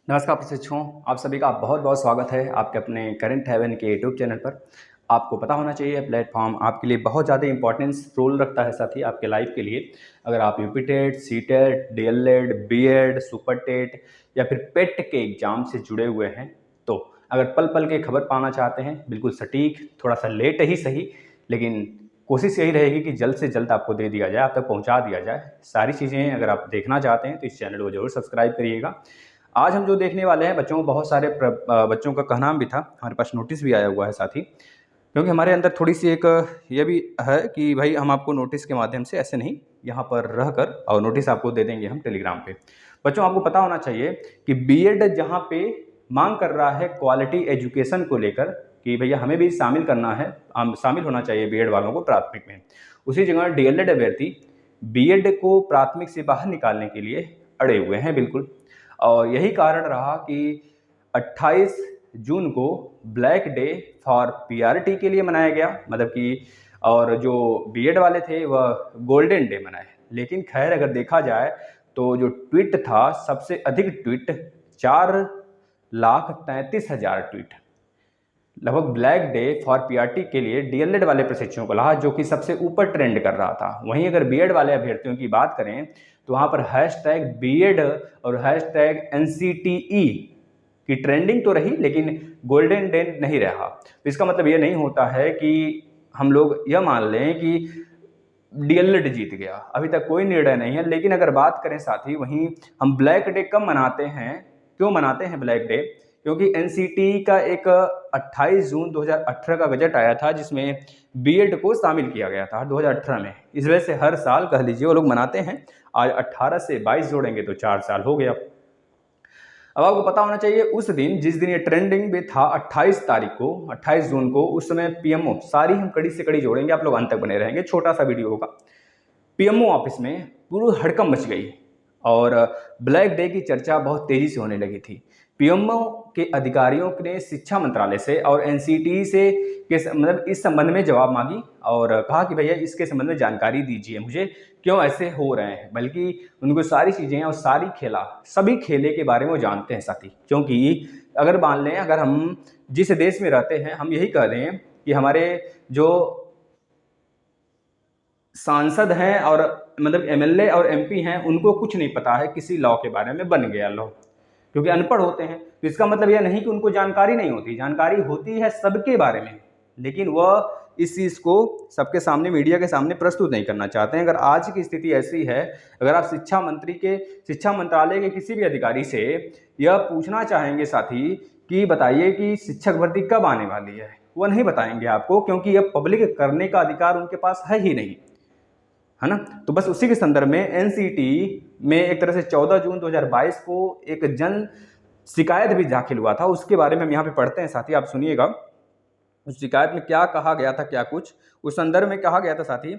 नमस्कार प्रशिक्षुओं, आप सभी का बहुत बहुत स्वागत है आपके अपने करंट हेवन के यूट्यूब चैनल पर। आपको पता होना चाहिए प्लेटफॉर्म आपके लिए बहुत ज़्यादा इंपॉर्टेंस रोल रखता है साथी आपके लाइफ के लिए। अगर आप UP TET, C TET, DElEd, BEd, super TET या फिर पेट के एग्ज़ाम से जुड़े हुए हैं तो अगर पल पल के खबर पाना चाहते हैं, बिल्कुल सटीक, थोड़ा सा लेट ही सही, लेकिन कोशिश यही रहेगी कि जल्द से जल्द आपको दे दिया जाए, आप तक पहुंचा दिया जाए। सारी चीज़ें अगर आप देखना चाहते हैं तो इस चैनल को जरूर सब्सक्राइब करिएगा। आज हम जो देखने वाले हैं, बच्चों को बहुत सारे बच्चों का कहना भी था, हमारे पास नोटिस भी आया हुआ है साथी, क्योंकि हमारे अंदर थोड़ी सी एक ये भी है कि भाई हम आपको नोटिस के माध्यम से ऐसे नहीं यहाँ पर रहकर और नोटिस आपको दे देंगे हम टेलीग्राम पे। बच्चों आपको पता होना चाहिए कि बीएड जहाँ पे मांग कर रहा है क्वालिटी एजुकेशन को लेकर कि भैया हमें भी शामिल करना है, हम शामिल होना चाहिए बीएड वालों को प्राथमिक में, उसी जगह डीएलएड अभ्यर्थी बीएड को प्राथमिक से बाहर निकालने के लिए अड़े हुए हैं बिल्कुल। और यही कारण रहा कि 28 जून को ब्लैक डे फॉर पीआरटी के लिए मनाया गया, मतलब कि और जो बीएड वाले थे वह गोल्डन डे मनाए। लेकिन खैर अगर देखा जाए तो जो ट्वीट था, सबसे अधिक ट्वीट 4,33,000 ट्वीट लगभग ब्लैक डे फॉर पीआरटी के लिए डीएलएड वाले प्रशिक्षुओं को रहा, जो कि सबसे ऊपर ट्रेंड कर रहा था। वहीं अगर बीएड वाले अभ्यर्थियों की बात करें तो वहाँ पर हैशटैग बीएड और हैशटैग एनसीटीई की ट्रेंडिंग तो रही, लेकिन गोल्डन डे नहीं रहा। तो इसका मतलब ये नहीं होता है कि हम लोग यह मान लें कि डीएलएड जीत गया, अभी तक कोई निर्णय नहीं है। लेकिन अगर बात करें साथी, वहीं हम ब्लैक डे कब मनाते हैं, क्यों मनाते हैं ब्लैक डे? क्योंकि एनसीटी का एक 28 जून 2018 का बजट आया था जिसमें बीएड को शामिल किया गया था 2018 में। इस वजह से हर साल कह लीजिए वो लोग मनाते हैं। आज 18 से 22 जोड़ेंगे तो 4 साल हो गया। अब आपको पता होना चाहिए उस दिन, जिस दिन ये ट्रेंडिंग में था, 28 तारीख को, 28 जून को, उस समय पीएमओ, सारी हम कड़ी से कड़ी जोड़ेंगे, आप लोग अंत तक बने रहेंगे, छोटा सा वीडियो होगा। पीएमओ ऑफिस में पूरी हड़कंप मच गई और ब्लैक डे की चर्चा बहुत तेजी से होने लगी थी। पीएमओ के अधिकारियों ने शिक्षा मंत्रालय से और एनसीटी से मतलब इस संबंध में जवाब मांगी और कहा कि भैया इसके संबंध में जानकारी दीजिए मुझे, क्यों ऐसे हो रहे हैं। बल्कि उनको सारी चीज़ें और सारी खेला, सभी खेले के बारे में वो जानते हैं साथी। क्योंकि अगर मान लें, अगर हम जिस देश में रहते हैं, हम यही कह दें कि हमारे जो सांसद हैं और मतलब एमएलए और एमपी हैं, उनको कुछ नहीं पता है किसी लॉ के बारे में, बन गया लॉ, क्योंकि अनपढ़ होते हैं। तो इसका मतलब यह नहीं कि उनको जानकारी नहीं होती, जानकारी होती है सबके बारे में, लेकिन वह इस चीज़ को सबके सामने, मीडिया के सामने प्रस्तुत नहीं करना चाहते हैं। अगर आज की स्थिति ऐसी है, अगर आप शिक्षा मंत्रालय के किसी भी अधिकारी से यह पूछना चाहेंगे साथी कि बताइए कि शिक्षक भर्ती कब आने वाली है, वह नहीं बताएंगे आपको, क्योंकि यह पब्लिक करने का अधिकार उनके पास है ही नहीं, है ना। तो बस उसी के संदर्भ में एनसीटी में एक तरह से 14 जून 2022 को एक जन शिकायत भी दाखिल हुआ था। उसके बारे में हम यहाँ पे पढ़ते हैं साथी, आप सुनिएगा उस शिकायत में क्या कहा गया था। क्या कुछ उस संदर्भ में कहा गया था साथी,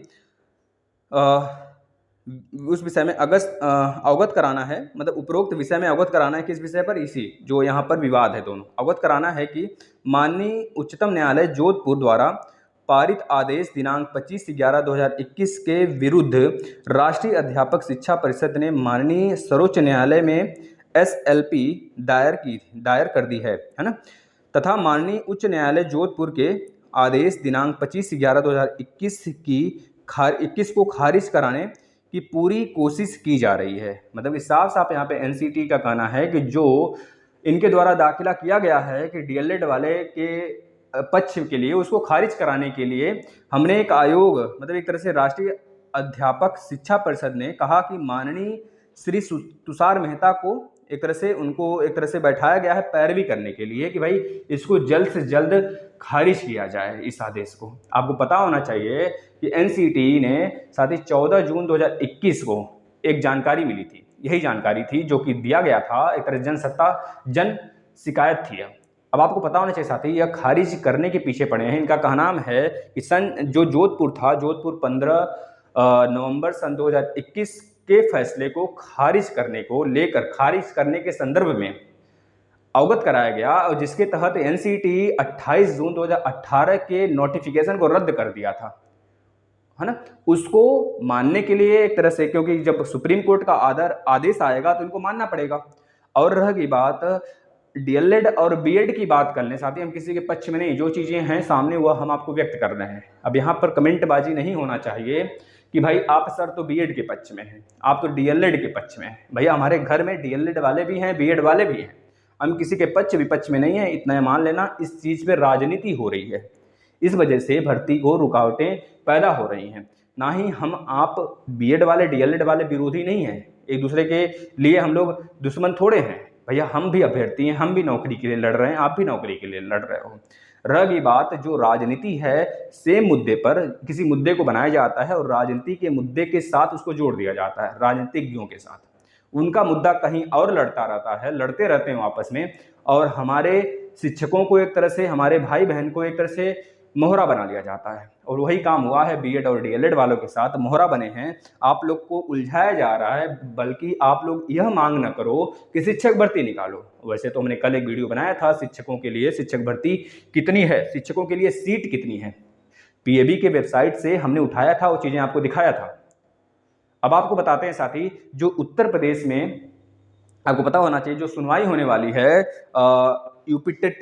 उस विषय में अवगत कराना है, मतलब उपरोक्त विषय में अवगत कराना है। किस विषय पर? इसी जो यहाँ पर विवाद है, दोनों अवगत कराना है कि माननीय उच्चतम न्यायालय जोधपुर द्वारा पारित आदेश दिनांक 25/11/2021 के विरुद्ध राष्ट्रीय अध्यापक शिक्षा परिषद ने माननीय सर्वोच्च न्यायालय में एसएलपी दायर कर दी है ना, तथा माननीय उच्च न्यायालय जोधपुर के आदेश दिनांक 25/11/2021 को खारिज कराने की पूरी कोशिश की जा रही है। मतलब कि साफ साफ यहाँ पे एनसीटी का कहना है कि जो इनके द्वारा दाखिला किया गया है कि डीएलएड वाले के पक्ष के लिए, उसको खारिज कराने के लिए हमने एक आयोग, मतलब एक तरह से राष्ट्रीय अध्यापक शिक्षा परिषद ने कहा कि माननीय श्री तुषार मेहता को एक तरह से, उनको एक तरह से बैठाया गया है पैरवी करने के लिए कि भाई इसको जल्द से जल्द खारिज किया जाए इस आदेश को। आपको पता होना चाहिए कि एनसीटी ने साथ ही 14 जून 2021 को एक जानकारी मिली थी, यही जानकारी थी जो कि दिया गया था, एक तरह जन शिकायत थी। अब आपको पता होना चाहिए साथी, यह खारिज करने के पीछे पड़े हैं। इनका कहना है कि जो जोधपुर था, जोधपुर 15 नवंबर सन 2021 के फैसले को खारिज करने को लेकर, खारिज करने के संदर्भ में अवगत कराया गया, और जिसके तहत एनसीटी 28 जून 2018 के नोटिफिकेशन को रद्द कर दिया था, है ना। उसको मानने के लिए एक तरह से, क्योंकि जब सुप्रीम कोर्ट का आदेश आएगा तो इनको मानना पड़ेगा। और रही बात डीएलएड और बीएड की बात कर लें, साथ ही हम किसी के पक्ष में नहीं, जो चीज़ें हैं सामने वह हम आपको व्यक्त कर रहे हैं। अब यहाँ पर कमेंटबाजी नहीं होना चाहिए कि भाई आप सर तो बीएड के पक्ष में हैं, आप तो डीएलएड के पक्ष में हैं। भैया हमारे घर में डीएलएड वाले भी हैं, बीएड वाले भी हैं, हम किसी के पक्ष विपक्ष में नहीं है, इतना मान लेना। इस चीज़ पे राजनीति हो रही है, इस वजह से भर्ती को रुकावटें पैदा हो रही हैं। ना ही हम आप बीएड वाले डीएलएड वाले विरोधी नहीं हैं, एक दूसरे के लिए हम लोग दुश्मन थोड़े हैं। भैया हम भी अभ्यर्थी हैं, हम भी नौकरी के लिए लड़ रहे हैं, आप भी नौकरी के लिए लड़ रहे हो। रह गई बात जो राजनीति है, सेम मुद्दे पर किसी मुद्दे को बनाया जाता है और राजनीति के मुद्दे के साथ उसको जोड़ दिया जाता है, राजनीतिज्ञों के साथ। उनका मुद्दा कहीं और लड़ता रहता है, लड़ते रहते हैं आपस में, और हमारे शिक्षकों को एक तरह से, हमारे भाई बहन को एक तरह से मोहरा बना लिया जाता है। और वही काम हुआ है बीएड और डीएलएड वालों के साथ, मोहरा बने हैं, आप लोग को उलझाया जा रहा है। बल्कि आप लोग यह मांग न करो कि शिक्षक भर्ती निकालो। वैसे तो हमने कल एक वीडियो बनाया था शिक्षकों के लिए, शिक्षक भर्ती कितनी है, शिक्षकों के लिए सीट कितनी है, पीएबी के वेबसाइट से हमने उठाया था, वो चीज़ें आपको दिखाया था। अब आपको बताते हैं साथी, जो उत्तर प्रदेश में आपको पता होना चाहिए, जो सुनवाई होने वाली है यूपी टेट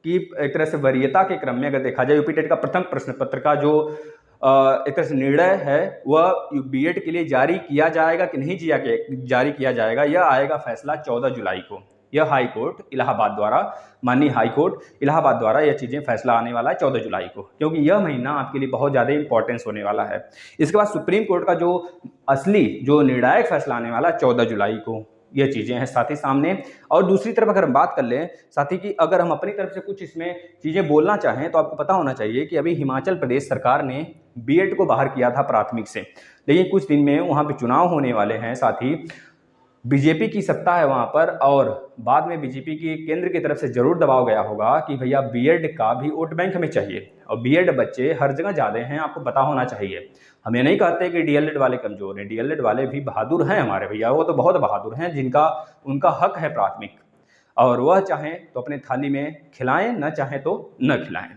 की, एक तरह से वरीयता के क्रम में अगर देखा जाए, यूपी टेट का प्रथम प्रश्न पत्र का जो एक तरह से निर्णय है वह बीएड के लिए जारी किया जाएगा कि नहीं जारी किया जाएगा, यह आएगा फैसला 14 जुलाई को। यह हाई कोर्ट इलाहाबाद द्वारा, माननीय हाई कोर्ट इलाहाबाद द्वारा यह चीज़ें फैसला आने वाला है 14 जुलाई को, क्योंकि यह महीना आपके लिए बहुत ज़्यादा इंपॉर्टेंस होने वाला है। इसके बाद सुप्रीम कोर्ट का जो असली जो निर्णायक फैसला आने वाला है 14 जुलाई को, ये चीज़ें हैं साथ ही सामने। और दूसरी तरफ अगर हम बात कर लें साथ ही कि अगर हम अपनी तरफ से कुछ इसमें चीज़ें बोलना चाहें तो आपको पता होना चाहिए कि अभी हिमाचल प्रदेश सरकार ने बीएड को बाहर किया था प्राथमिक से, लेकिन कुछ दिन में वहाँ पे चुनाव होने वाले हैं, साथ ही बीजेपी की सत्ता है वहाँ पर, और बाद में बीजेपी की केंद्र की तरफ से जरूर दबाव गया होगा कि भैया बीएड का भी वोट बैंक हमें चाहिए। और बीएड बच्चे हर जगह ज़्यादा हैं, आपको पता होना चाहिए। हम ये नहीं कहते कि डीएलएड वाले कमज़ोर हैं, डीएलएड वाले भी बहादुर हैं हमारे भैया, वो तो बहुत बहादुर हैं, जिनका उनका हक है प्राथमिक, और वह चाहें तो अपने थाली में खिलाएं, न चाहें तो न खिलाएं।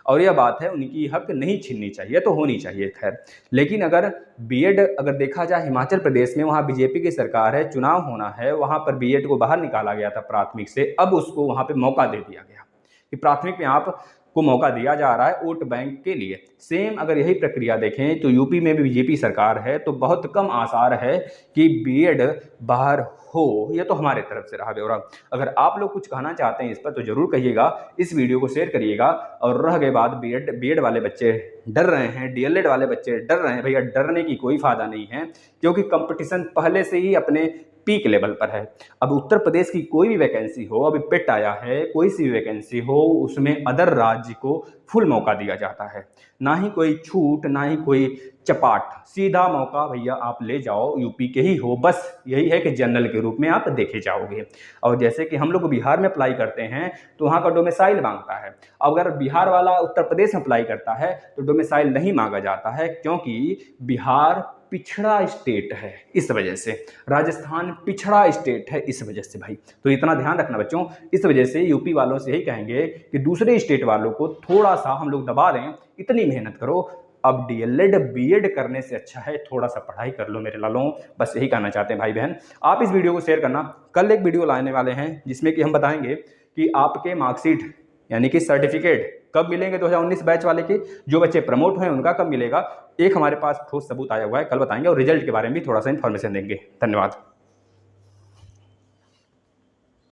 और यह बात है, उनकी हक नहीं छीननी चाहिए, तो होनी चाहिए खैर। लेकिन अगर बीएड अगर देखा जाए हिमाचल प्रदेश में, वहाँ बीजेपी की सरकार है, चुनाव होना है, वहाँ पर बीएड को बाहर निकाला गया था प्राथमिक से, अब उसको वहाँ पे मौका दे दिया गया कि प्राथमिक में आप को मौका दिया जा रहा है वोट बैंक के लिए। सेम अगर यही प्रक्रिया देखें तो यूपी में भी बीजेपी सरकार है, तो बहुत कम आसार है कि बीएड बाहर हो। ये तो हमारे तरफ से रहा ब्यौरा। अगर आप लोग कुछ कहना चाहते हैं इस पर तो जरूर कहिएगा, इस वीडियो को शेयर करिएगा। और रह गए बात बीएड वाले बच्चे डर रहे हैं, डीएलएड वाले बच्चे डर रहे हैं, भैया डरने की कोई फायदा नहीं है, क्योंकि कंपटीशन पहले से ही अपने पीक लेवल पर है। अब उत्तर प्रदेश की कोई भी वैकेंसी हो, अभी पेट आया है, कोई सी भी वैकेंसी हो, उसमें अदर राज्य को फुल मौका दिया जाता है, ना ही कोई छूट, ना ही कोई चपाट, सीधा मौका भैया आप ले जाओ, यूपी के ही हो, बस यही है कि जनरल के रूप में आप देखे जाओगे। और जैसे कि हम लोग बिहार में अप्लाई करते हैं तो वहाँ का डोमिसाइल मांगता है, अगर बिहार वाला उत्तर प्रदेश में अप्लाई करता है तो डोमिसाइल नहीं मांगा जाता है, क्योंकि बिहार पिछड़ा स्टेट है, इस वजह से राजस्थान पिछड़ा स्टेट है, इस वजह से भाई। तो इतना ध्यान रखना बच्चों। इस वजह से यूपी वालों से यही कहेंगे कि दूसरे स्टेट वालों को थोड़ा सा हम लोग दबा दें, इतनी मेहनत करो। अब डीएलएड बीएड करने से अच्छा है थोड़ा सा पढ़ाई कर लो मेरे लालों, बस यही कहना चाहते हैं भाई बहन। आप इस वीडियो को शेयर करना। कल एक वीडियो लाने वाले हैं जिसमें कि हम बताएंगे कि आपके मार्कशीट यानी कि सर्टिफिकेट कब मिलेंगे 2019 बैच वाले के, जो बच्चे प्रमोट हुए उनका कब मिलेगा, एक हमारे पास ठोस सबूत आया हुआ है, कल बताएंगे। और रिजल्ट के बारे में भी थोड़ा सा इन्फॉर्मेशन देंगे। धन्यवाद।